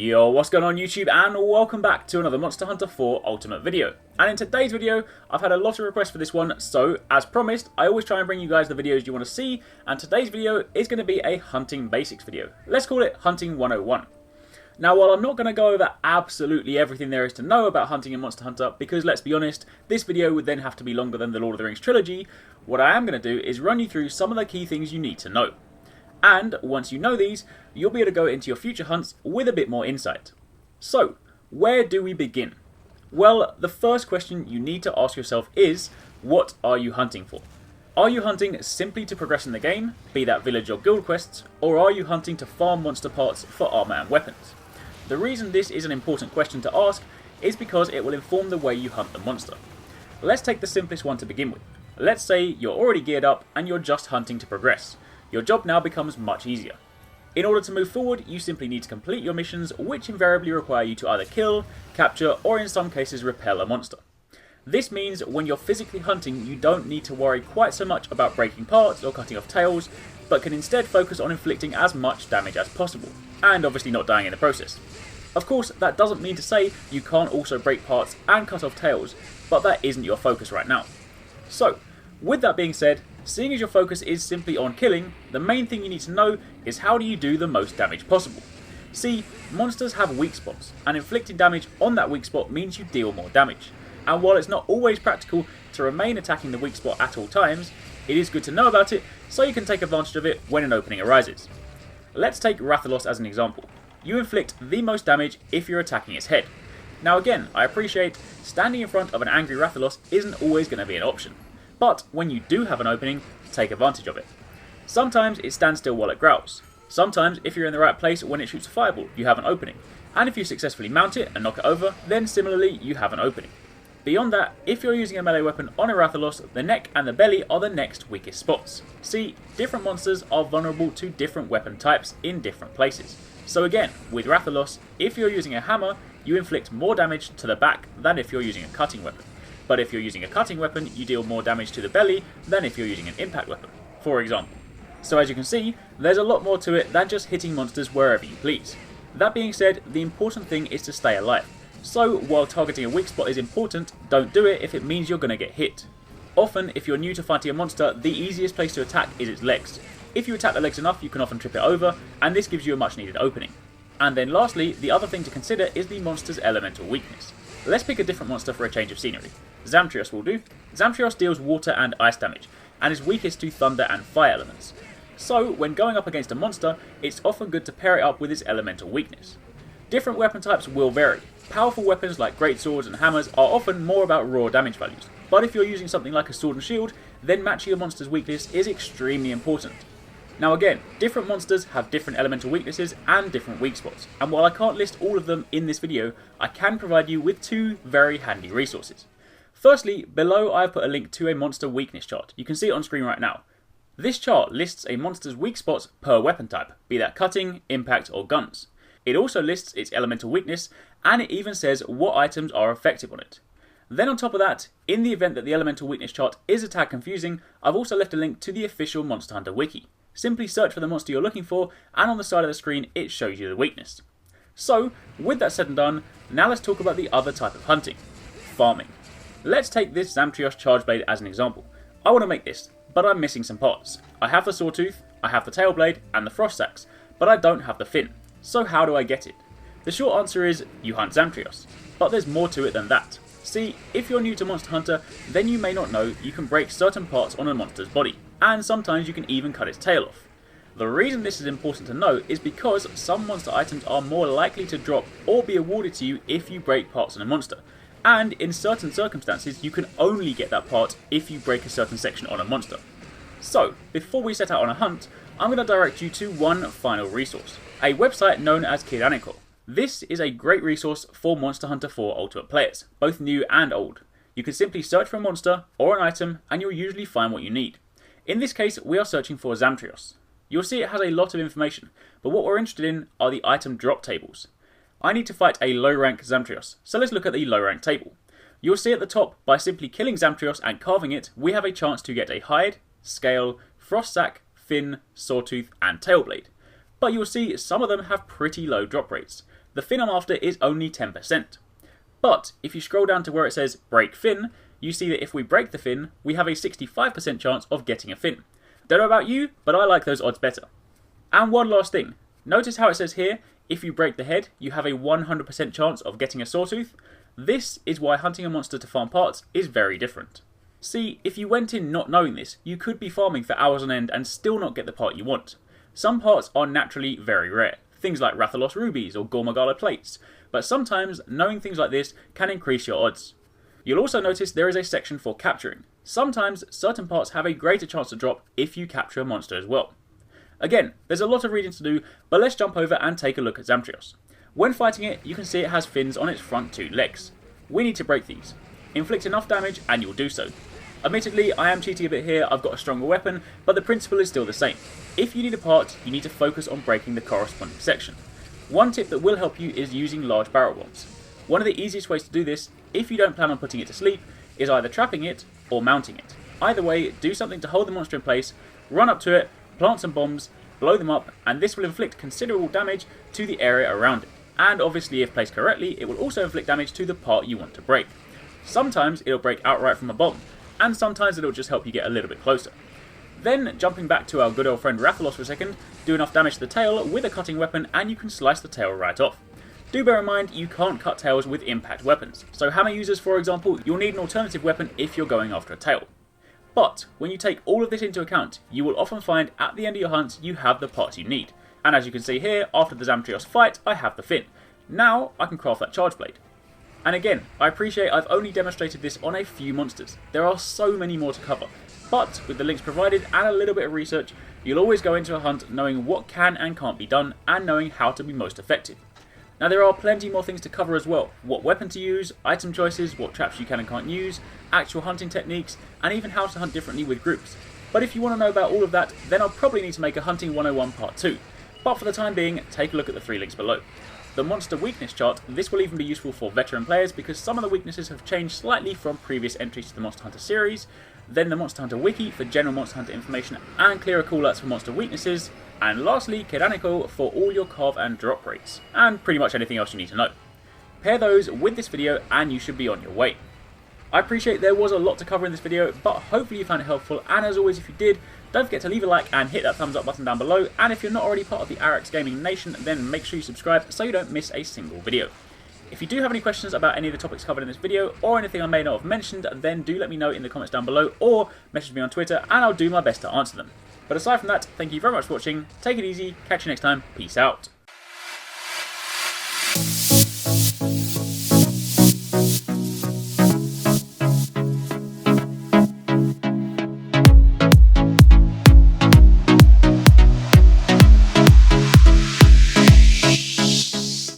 Yo, what's going on YouTube, and welcome back to another Monster Hunter 4 Ultimate video. And in today's video, I've had a lot of requests for this one, so as promised, I always try and bring you guys the videos you want to see, and today's video is going to be a hunting basics video. Let's call it Hunting 101. Now, while I'm not going to go over absolutely everything there is to know about hunting in Monster Hunter, because let's be honest, this video would then have to be longer than the Lord of the Rings trilogy, what I am going to do is run you through some of the key things you need to know. And once you know these, you'll be able to go into your future hunts with a bit more insight. So, where do we begin? Well, the first question you need to ask yourself is, what are you hunting for? Are you hunting simply to progress in the game, be that village or guild quests, or are you hunting to farm monster parts for armor and weapons? The reason this is an important question to ask is because it will inform the way you hunt the monster. Let's take the simplest one to begin with. Let's say you're already geared up and you're just hunting to progress. Your job now becomes much easier. In order to move forward, you simply need to complete your missions, which invariably require you to either kill, capture, or in some cases repel a monster. This means when you're physically hunting, you don't need to worry quite so much about breaking parts or cutting off tails, but can instead focus on inflicting as much damage as possible, and obviously not dying in the process. Of course, that doesn't mean to say you can't also break parts and cut off tails, but that isn't your focus right now. So, with that being said, seeing as your focus is simply on killing, the main thing you need to know is how do you do the most damage possible. See, monsters have weak spots, and inflicting damage on that weak spot means you deal more damage. And while it's not always practical to remain attacking the weak spot at all times, it is good to know about it so you can take advantage of it when an opening arises. Let's take Rathalos as an example. You inflict the most damage if you're attacking its head. Now again, I appreciate standing in front of an angry Rathalos isn't always going to be an option. But when you do have an opening, take advantage of it. Sometimes it stands still while it growls. Sometimes if you're in the right place when it shoots a fireball, you have an opening. And if you successfully mount it and knock it over, then similarly you have an opening. Beyond that, if you're using a melee weapon on a Rathalos, the neck and the belly are the next weakest spots. See, different monsters are vulnerable to different weapon types in different places. So again, with Rathalos, if you're using a hammer, you inflict more damage to the back than if you're using a cutting weapon. But if you're using a cutting weapon, you deal more damage to the belly than if you're using an impact weapon, for example. So as you can see, there's a lot more to it than just hitting monsters wherever you please. That being said, the important thing is to stay alive. So while targeting a weak spot is important, don't do it if it means you're going to get hit. Often, if you're new to fighting a monster, the easiest place to attack is its legs. If you attack the legs enough, you can often trip it over, and this gives you a much needed opening. And then lastly, the other thing to consider is the monster's elemental weakness. Let's pick a different monster for a change of scenery. Zamtrios will do. Zamtrios deals water and ice damage, and is weakest to thunder and fire elements. So, when going up against a monster, it's often good to pair it up with its elemental weakness. Different weapon types will vary. Powerful weapons like greatswords and hammers are often more about raw damage values, but if you're using something like a sword and shield, then matching your monster's weakness is extremely important. Now again, different monsters have different elemental weaknesses and different weak spots, and while I can't list all of them in this video, I can provide you with two very handy resources. Firstly, below I have put a link to a monster weakness chart. You can see it on screen right now. This chart lists a monster's weak spots per weapon type, be that cutting, impact or guns. It also lists its elemental weakness, and it even says what items are effective on it. Then on top of that, in the event that the elemental weakness chart is a tad confusing, I've also left a link to the official Monster Hunter Wiki. Simply search for the monster you're looking for, and on the side of the screen it shows you the weakness. So, with that said and done, now let's talk about the other type of hunting, farming. Let's take this Zamtrios Charge Blade as an example. I want to make this, but I'm missing some parts. I have the Sawtooth, I have the Tail Blade, and the Frost Axe, but I don't have the fin. So how do I get it? The short answer is, you hunt Zamtrios. But there's more to it than that. See, if you're new to Monster Hunter, then you may not know you can break certain parts on a monster's body, and sometimes you can even cut its tail off. The reason this is important to know is because some monster items are more likely to drop or be awarded to you if you break parts on a monster, and in certain circumstances you can only get that part if you break a certain section on a monster. So, before we set out on a hunt, I'm going to direct you to one final resource, a website known as Kiranico. This is a great resource for Monster Hunter 4 Ultimate players, both new and old. You can simply search for a monster or an item and you'll usually find what you need. In this case, we are searching for Zamtrios. You'll see it has a lot of information, but what we're interested in are the item drop tables. I need to fight a low rank Zamtrios, so let's look at the low rank table. You'll see at the top, by simply killing Zamtrios and carving it, we have a chance to get a hide, scale, frost sack, fin, sawtooth and tail blade. But you'll see some of them have pretty low drop rates. the fin I'm after is only 10%. But if you scroll down to where it says break fin, you see that if we break the fin, we have a 65% chance of getting a fin. Don't know about you, but I like those odds better. And one last thing, notice how it says here, if you break the head, you have a 100% chance of getting a sawtooth. This is why hunting a monster to farm parts is very different. See, if you went in not knowing this, you could be farming for hours on end and still not get the part you want. Some parts are naturally very rare, things like Rathalos rubies or Gormagala plates, but sometimes knowing things like this can increase your odds. You'll also notice there is a section for capturing. Sometimes certain parts have a greater chance to drop if you capture a monster as well. Again, there's a lot of reading to do, but let's jump over and take a look at Zamtrios. When fighting it, you can see it has fins on its front 2 legs. We need to break these. Inflict enough damage and you'll do so. Admittedly, I am cheating a bit here, I've got a stronger weapon, but the principle is still the same. If you need a part, you need to focus on breaking the corresponding section. One tip that will help you is using large barrel bombs. One of the easiest ways to do this, if you don't plan on putting it to sleep, is either trapping it or mounting it. Either way, do something to hold the monster in place, run up to it, plant some bombs, blow them up, and this will inflict considerable damage to the area around it. And obviously, if placed correctly, it will also inflict damage to the part you want to break. Sometimes it'll break outright from a bomb, and sometimes it'll just help you get a little bit closer. Then, jumping back to our good old friend Rathalos for a second, do enough damage to the tail with a cutting weapon and you can slice the tail right off. Do bear in mind, you can't cut tails with impact weapons, so hammer users for example, you'll need an alternative weapon if you're going after a tail. But, when you take all of this into account, you will often find at the end of your hunt you have the parts you need. And as you can see here, after the Zamtrios fight, I have the fin. Now, I can craft that charge blade. And again, I appreciate I've only demonstrated this on a few monsters. There are so many more to cover. But, with the links provided and a little bit of research, you'll always go into a hunt knowing what can and can't be done, and knowing how to be most effective. Now there are plenty more things to cover as well. What weapon to use, item choices, what traps you can and can't use, actual hunting techniques, and even how to hunt differently with groups. But if you want to know about all of that, then I'll probably need to make a Hunting 101 Part 2. But for the time being, take a look at the 3 links below. The monster weakness chart, this will even be useful for veteran players because some of the weaknesses have changed slightly from previous entries to the Monster Hunter series. Then the Monster Hunter Wiki for general Monster Hunter information and clearer callouts for monster weaknesses. And lastly, Kiranico for all your carve and drop rates, and pretty much anything else you need to know. Pair those with this video and you should be on your way. I appreciate there was a lot to cover in this video, but hopefully you found it helpful, and as always if you did, don't forget to leave a like and hit that thumbs up button down below, and if you're not already part of the Arekkz Gaming Nation, then make sure you subscribe so you don't miss a single video. If you do have any questions about any of the topics covered in this video, or anything I may not have mentioned, then do let me know in the comments down below, or message me on Twitter and I'll do my best to answer them. But aside from that, thank you very much for watching, take it easy, catch you next time, peace out.